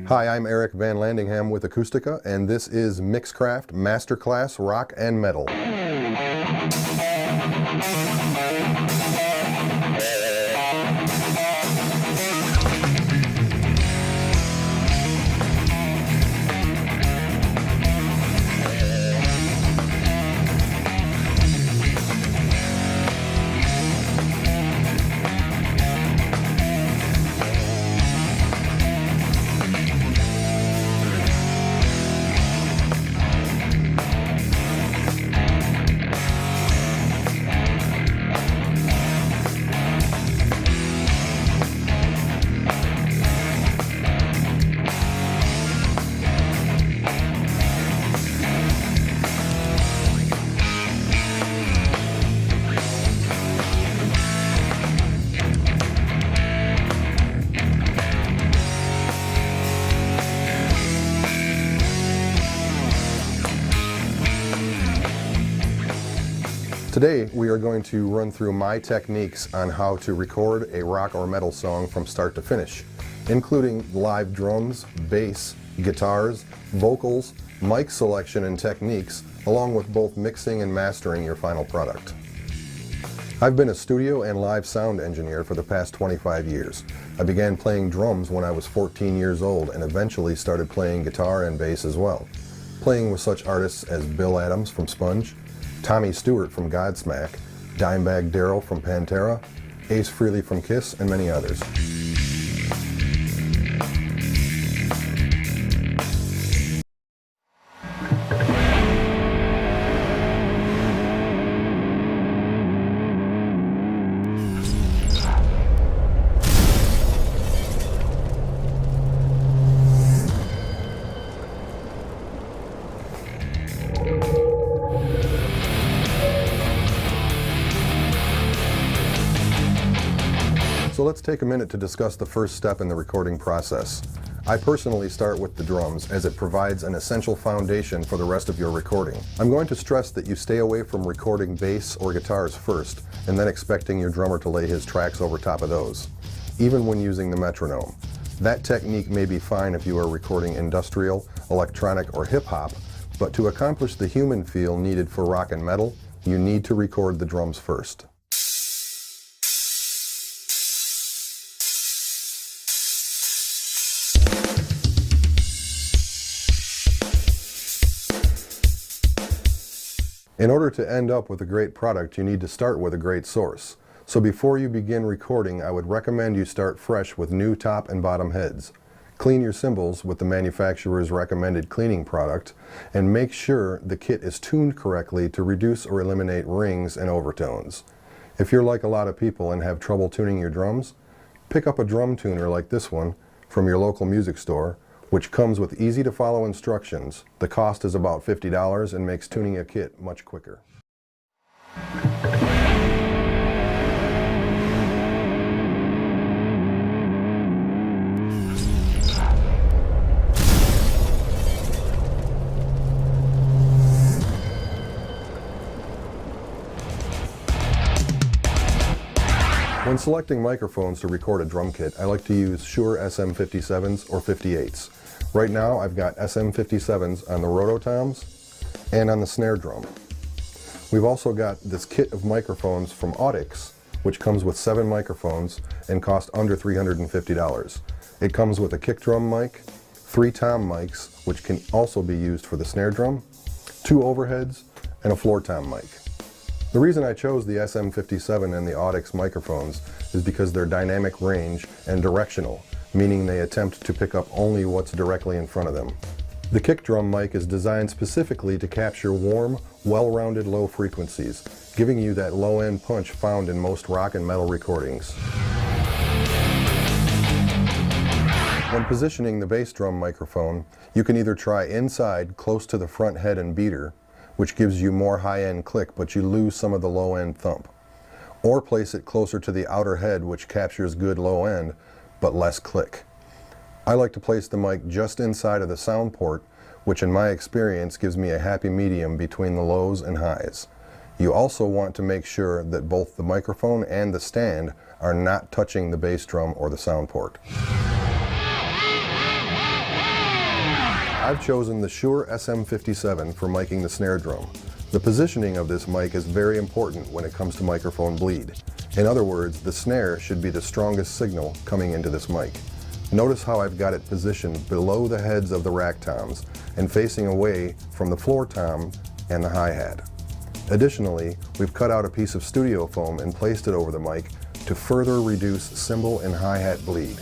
Hi, I'm Eric Van Landingham with Acoustica, and this is Mixcraft Masterclass Rock and Metal. Today we are going to run through my techniques on how to record a rock or metal song from start to finish, including live drums, bass, guitars, vocals, mic selection and techniques, along with both mixing and mastering your final product. I've been a studio and live sound engineer for the past 25 years. I began playing drums when I was 14 years old and eventually started playing guitar and bass as well, playing with such artists as Bill Adams from Sponge, Tommy Stewart from Godsmack, Dimebag Darrell from Pantera, Ace Frehley from Kiss, and many others. So let's take a minute to discuss the first step in the recording process. I personally start with the drums as it provides an essential foundation for the rest of your recording. I'm going to stress that you stay away from recording bass or guitars first and then expecting your drummer to lay his tracks over top of those, even when using the metronome. That technique may be fine if you are recording industrial, electronic, or hip-hop, but to accomplish the human feel needed for rock and metal, you need to record the drums first. In order to end up with a great product, you need to start with a great source. So before you begin recording, I would recommend you start fresh with new top and bottom heads. Clean your cymbals with the manufacturer's recommended cleaning product, and make sure the kit is tuned correctly to reduce or eliminate rings and overtones. If you're like a lot of people and have trouble tuning your drums, pick up a drum tuner like this one from your local music store, which comes with easy-to-follow instructions. The cost is about $50 and makes tuning a kit much quicker. When selecting microphones to record a drum kit, I like to use Shure SM57s or 58s. Right now I've got SM57s on the rototoms and on the snare drum. We've also got this kit of microphones from Audix, which comes with 7 microphones and costs under $350. It comes with a kick drum mic, 3 tom mics, which can also be used for the snare drum, 2 overheads, and a floor tom mic. The reason I chose the SM57 and the Audix microphones is because they're dynamic range and directional, meaning they attempt to pick up only what's directly in front of them. The kick drum mic is designed specifically to capture warm, well-rounded low frequencies, giving you that low-end punch found in most rock and metal recordings. When positioning the bass drum microphone, you can either try inside close to the front head and beater, which gives you more high-end click but you lose some of the low-end thump, or place it closer to the outer head, which captures good low-end but less click. I like to place the mic just inside of the sound port, which in my experience gives me a happy medium between the lows and highs. You also want to make sure that both the microphone and the stand are not touching the bass drum or the sound port. I've chosen the Shure SM57 for miking the snare drum. The positioning of this mic is very important when it comes to microphone bleed. In other words, the snare should be the strongest signal coming into this mic. Notice how I've got it positioned below the heads of the rack toms and facing away from the floor tom and the hi-hat. Additionally, we've cut out a piece of studio foam and placed it over the mic to further reduce cymbal and hi-hat bleed.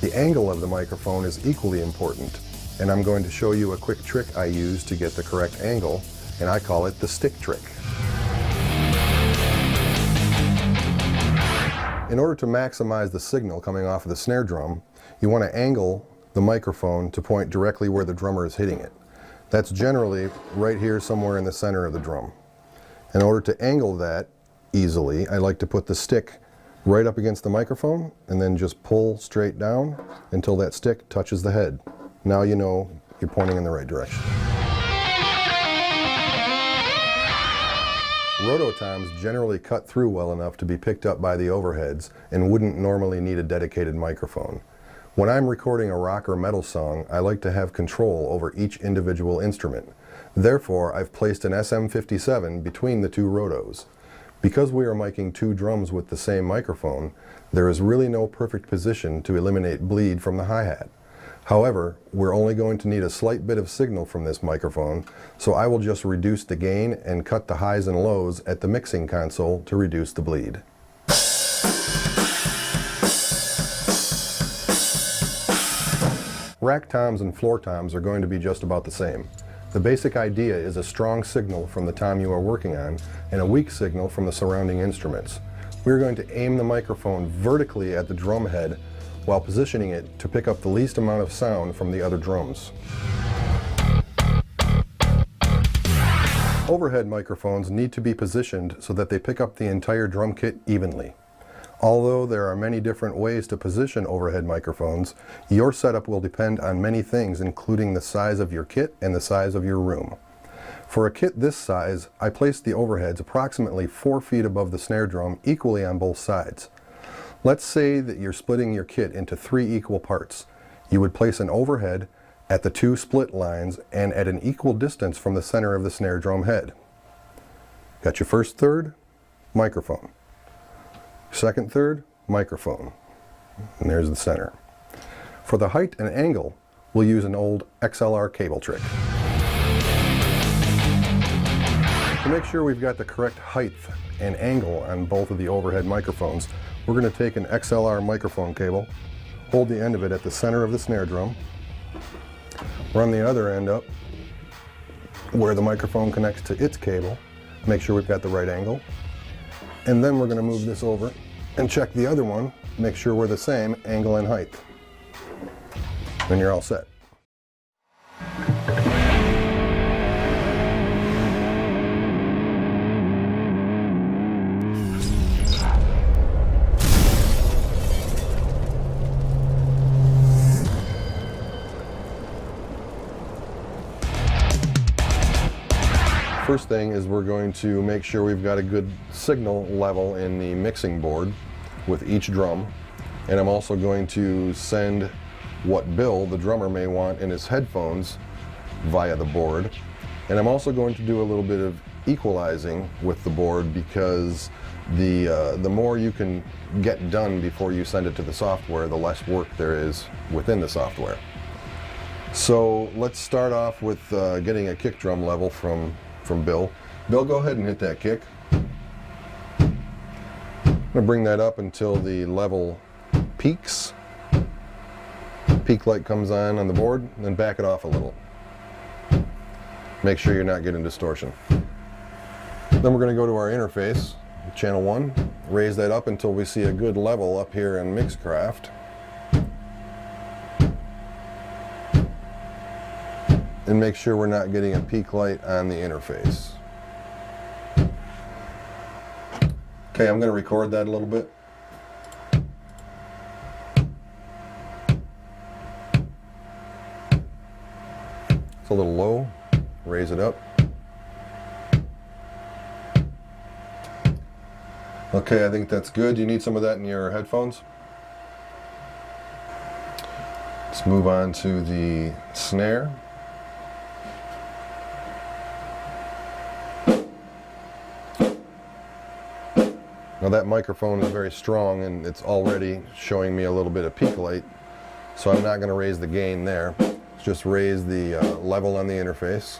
The angle of the microphone is equally important, and I'm going to show you a quick trick I use to get the correct angle, and I call it the stick trick. In order to maximize the signal coming off of the snare drum, you want to angle the microphone to point directly where the drummer is hitting it. That's generally right here somewhere in the center of the drum. In order to angle that easily, I like to put the stick right up against the microphone and then just pull straight down until that stick touches the head. Now you know you're pointing in the right direction. Rototoms generally cut through well enough to be picked up by the overheads and wouldn't normally need a dedicated microphone. When I'm recording a rock or metal song, I like to have control over each individual instrument. Therefore, I've placed an SM57 between the two rotos. Because we are miking two drums with the same microphone, there is really no perfect position to eliminate bleed from the hi-hat. However, we're only going to need a slight bit of signal from this microphone, so I will just reduce the gain and cut the highs and lows at the mixing console to reduce the bleed. Rack toms and floor toms are going to be just about the same. The basic idea is a strong signal from the tom you are working on and a weak signal from the surrounding instruments. We're going to aim the microphone vertically at the drum head while positioning it to pick up the least amount of sound from the other drums. Overhead microphones need to be positioned so that they pick up the entire drum kit evenly. Although there are many different ways to position overhead microphones, your setup will depend on many things, including the size of your kit and the size of your room. For a kit this size, I placed the overheads approximately 4 feet above the snare drum, equally on both sides. Let's say that you're splitting your kit into 3 equal parts. You would place an overhead at the 2 split lines and at an equal distance from the center of the snare drum head. Got your first third? Microphone. Second third, microphone. And there's the center. For the height and angle, we'll use an old XLR cable trick. To make sure we've got the correct height and angle on both of the overhead microphones, we're going to take an XLR microphone cable, hold the end of it at the center of the snare drum, run the other end up where the microphone connects to its cable, make sure we've got the right angle, and then we're going to move this over and check the other one, make sure we're the same angle and height. Then you're all set. First thing is we're going to make sure we've got a good signal level in the mixing board with each drum, and I'm also going to send what Bill, the drummer, may want in his headphones via the board, and I'm also going to do a little bit of equalizing with the board because the more you can get done before you send it to the software, the less work there is within the software. So let's start off with getting a kick drum level from Bill. Bill, go ahead and hit that kick. I'm going to bring that up until the level peaks. Peak light comes on the board, and then back it off a little. Make sure you're not getting distortion. Then we're going to go to our interface, channel 1, raise that up until we see a good level up here in Mixcraft. And make sure we're not getting a peak light on the interface. Okay, I'm going to record that a little bit. It's a little low. Raise it up. Okay, I think that's good. You need some of that in your headphones. Let's move on to the snare. Now that microphone is very strong and it's already showing me a little bit of peak light, so I'm not going to raise the gain there. Just raise the level on the interface.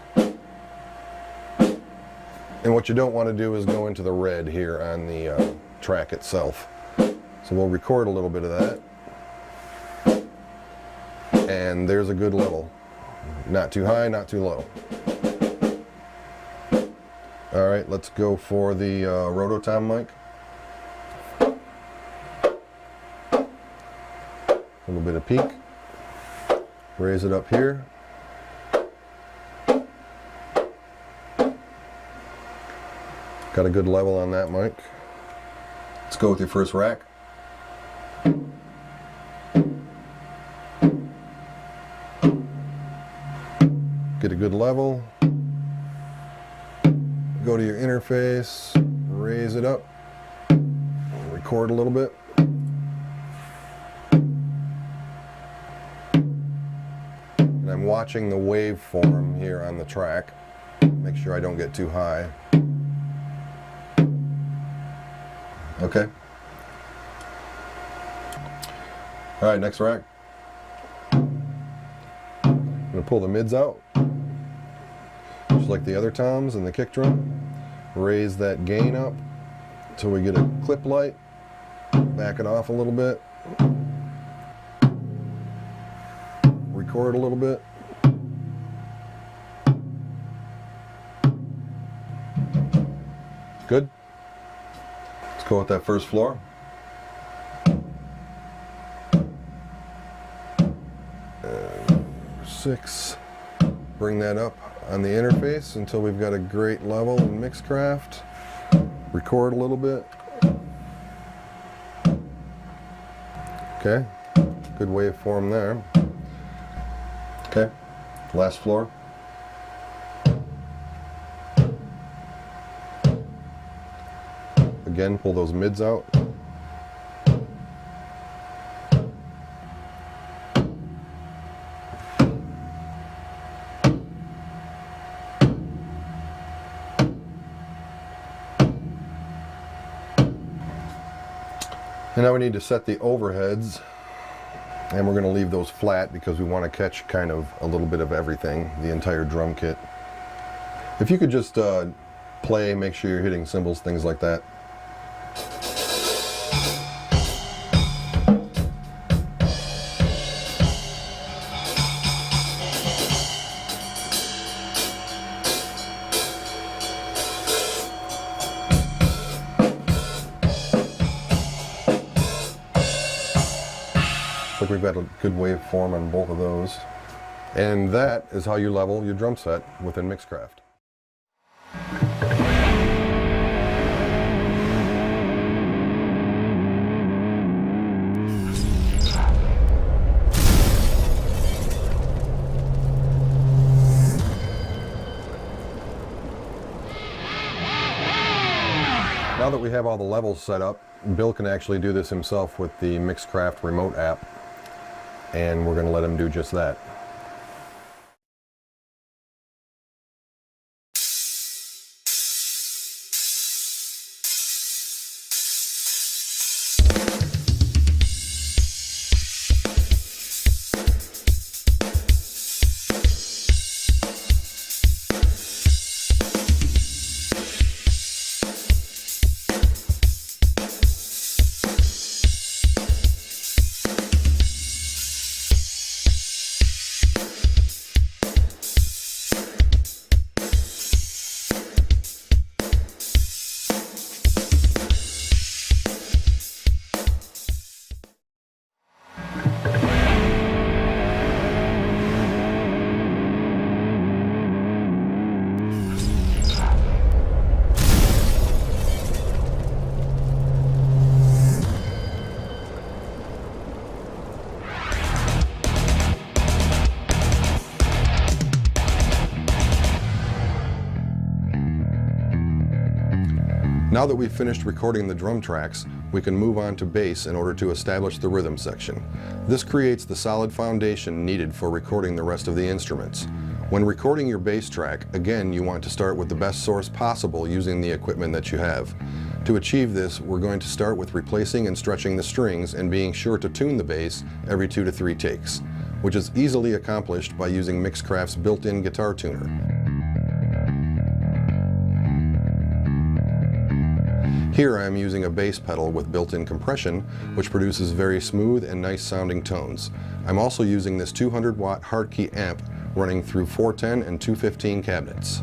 And what you don't want to do is go into the red here on the track itself. So we'll record a little bit of that. And there's a good level. Not too high, not too low. Alright, let's go for the Rototom mic. A little bit of peak. Raise it up here. Got a good level on that mic. Let's go with your first rack. Get a good level. Go to your interface, raise it up, record a little bit. And I'm watching the waveform here on the track. Make sure I don't get too high. Okay. All right, next rack. I'm gonna pull the mids out, just like the other toms and the kick drum. Raise that gain up until we get a clip light. Back it off a little bit. Record a little bit. Good. Let's go with that first floor. And 6. Bring that up on the interface until we've got a great level in Mixcraft. Record a little bit. Okay, good waveform there. Okay, last floor. Again, pull those mids out. And now we need to set the overheads, and we're going to leave those flat because we want to catch kind of a little bit of everything, the entire drum kit. If you could just play, make sure you're hitting cymbals, things like that. Looks like we've got a good waveform on both of those. And that is how you level your drum set within Mixcraft. Now that we have all the levels set up, Bill can actually do this himself with the Mixcraft remote app, and we're going to let him do just that. Now that we've finished recording the drum tracks, we can move on to bass in order to establish the rhythm section. This creates the solid foundation needed for recording the rest of the instruments. When recording your bass track, again, you want to start with the best source possible using the equipment that you have. To achieve this, we're going to start with replacing and stretching the strings and being sure to tune the bass every 2 to 3 takes, which is easily accomplished by using Mixcraft's built-in guitar tuner. Here I am using a bass pedal with built-in compression, which produces very smooth and nice sounding tones. I'm also using this 200-watt hardkey amp running through 410 and 215 cabinets.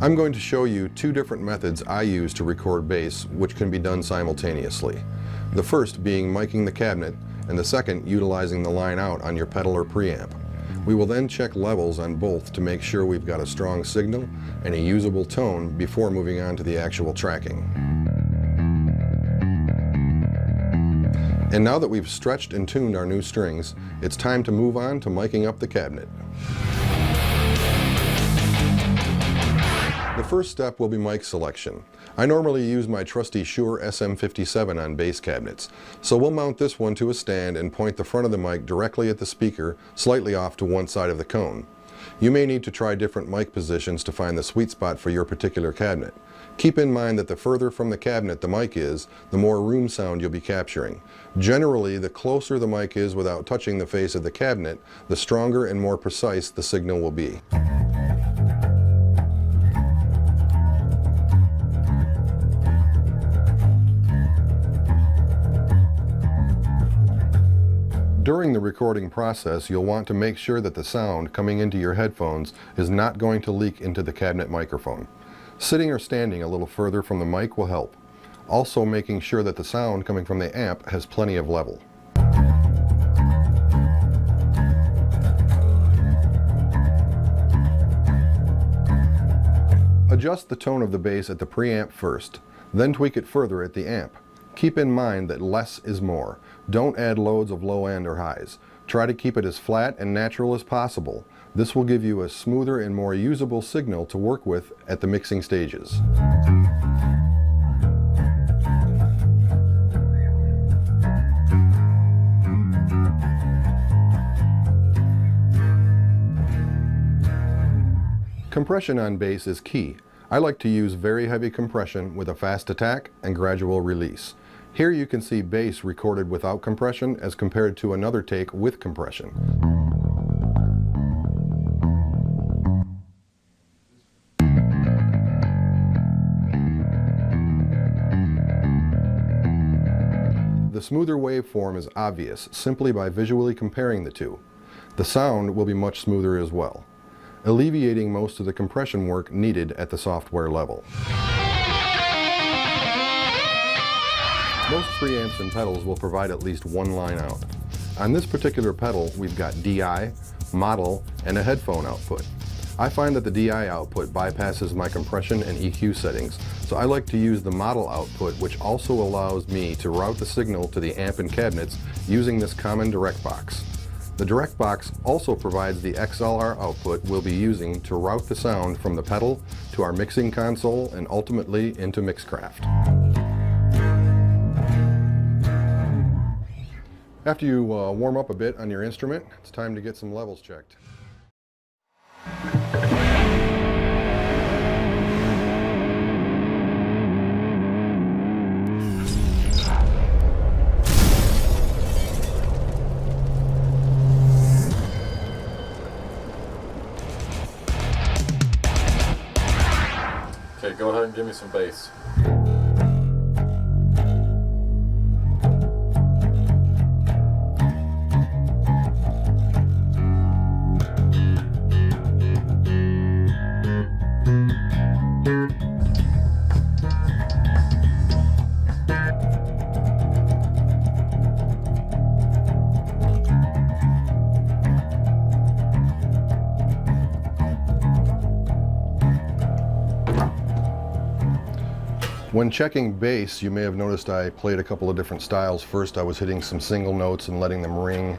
I'm going to show you 2 different methods I use to record bass, which can be done simultaneously. The first being miking the cabinet, and the second utilizing the line out on your pedal or preamp. We will then check levels on both to make sure we've got a strong signal and a usable tone before moving on to the actual tracking. And now that we've stretched and tuned our new strings, it's time to move on to miking up the cabinet. The first step will be mic selection. I normally use my trusty Shure SM57 on bass cabinets, so we'll mount this one to a stand and point the front of the mic directly at the speaker, slightly off to one side of the cone. You may need to try different mic positions to find the sweet spot for your particular cabinet. Keep in mind that the further from the cabinet the mic is, the more room sound you'll be capturing. Generally, the closer the mic is without touching the face of the cabinet, the stronger and more precise the signal will be. During the recording process, you'll want to make sure that the sound coming into your headphones is not going to leak into the cabinet microphone. Sitting or standing a little further from the mic will help. Also making sure that the sound coming from the amp has plenty of level. Adjust the tone of the bass at the preamp first, then tweak it further at the amp. Keep in mind that less is more. Don't add loads of low end or highs. Try to keep it as flat and natural as possible. This will give you a smoother and more usable signal to work with at the mixing stages. Compression on bass is key. I like to use very heavy compression with a fast attack and gradual release. Here you can see bass recorded without compression as compared to another take with compression. The smoother waveform is obvious simply by visually comparing the two. The sound will be much smoother as well, alleviating most of the compression work needed at the software level. Most preamps and pedals will provide at least one line out. On this particular pedal, we've got DI, model, and a headphone output. I find that the DI output bypasses my compression and EQ settings, so I like to use the model output, which also allows me to route the signal to the amp and cabinets using this common direct box. The direct box also provides the XLR output we'll be using to route the sound from the pedal to our mixing console and ultimately into Mixcraft. After you warm up a bit on your instrument, it's time to get some levels checked. Okay, go ahead and give me some bass. When checking bass, you may have noticed I played a couple of different styles. First, I was hitting some single notes and letting them ring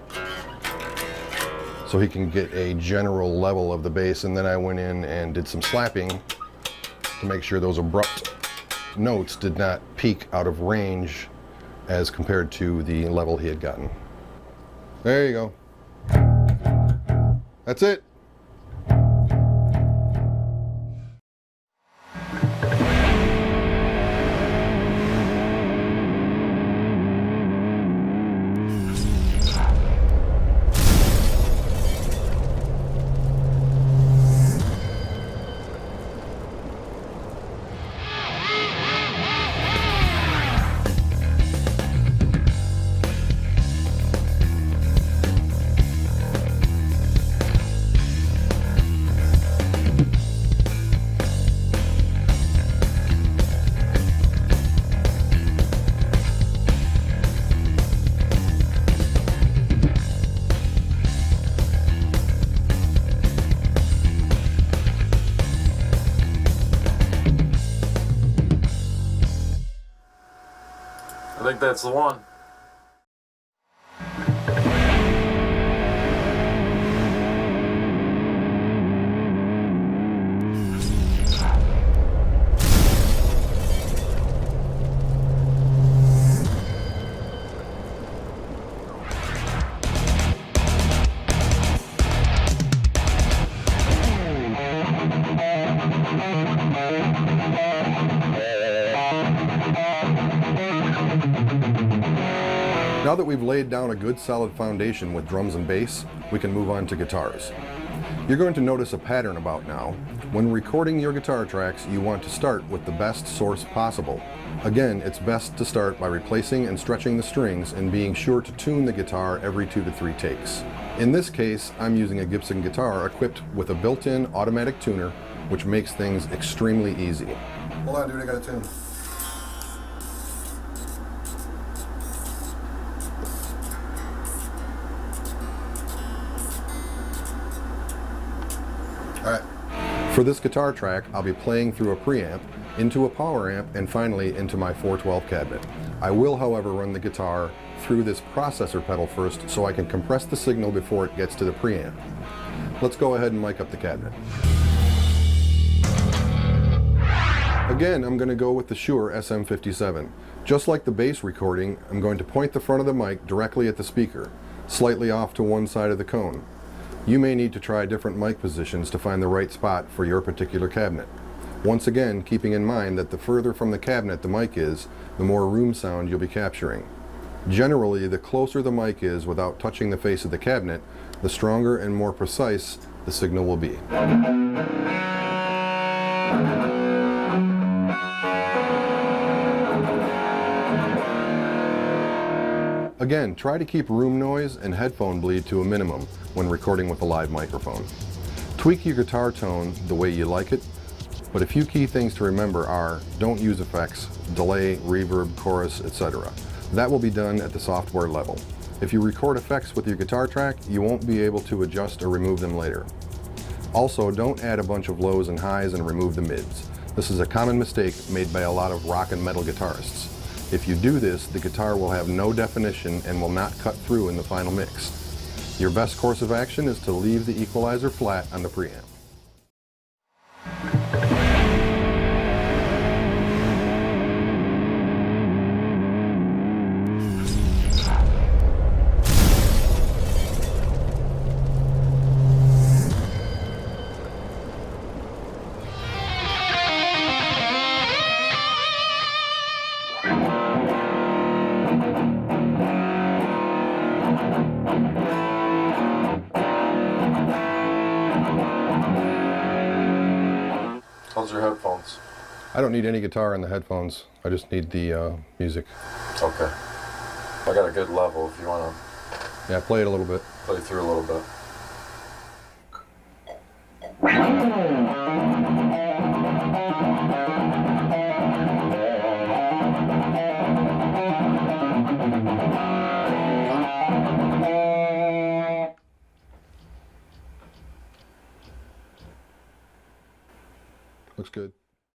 so he can get a general level of the bass, and then I went in and did some slapping to make sure those abrupt notes did not peak out of range as compared to the level he had gotten. There you go. That's it. I think that's the one. Now that we've laid down a good solid foundation with drums and bass, we can move on to guitars. You're going to notice a pattern about now. When recording your guitar tracks, you want to start with the best source possible. Again, it's best to start by replacing and stretching the strings and being sure to tune the guitar every 2 to 3 takes. In this case, I'm using a Gibson guitar equipped with a built-in automatic tuner, which makes things extremely easy. Hold on, dude, I got a tune. Alright. For this guitar track, I'll be playing through a preamp, into a power amp, and finally into my 412 cabinet. I will, however, run the guitar through this processor pedal first so I can compress the signal before it gets to the preamp. Let's go ahead and mic up the cabinet. Again, I'm going to go with the Shure SM57. Just like the bass recording, I'm going to point the front of the mic directly at the speaker, slightly off to one side of the cone. You may need to try different mic positions to find the right spot for your particular cabinet. Once again, keeping in mind that the further from the cabinet the mic is, the more room sound you'll be capturing. Generally, the closer the mic is without touching the face of the cabinet, the stronger and more precise the signal will be. Again, try to keep room noise and headphone bleed to a minimum when recording with a live microphone. Tweak your guitar tone the way you like it, but a few key things to remember are: don't use effects, delay, reverb, chorus, etc. That will be done at the software level. If you record effects with your guitar track, you won't be able to adjust or remove them later. Also, don't add a bunch of lows and highs and remove the mids. This is a common mistake made by a lot of rock and metal guitarists. If you do this, the guitar will have no definition and will not cut through in the final mix. Your best course of action is to leave the equalizer flat on the preamp. How's your headphones? I don't need any guitar in the headphones. I just need the music. Okay. I got a good level if you want to Yeah, play it a little bit. play through a little bit. Looks good.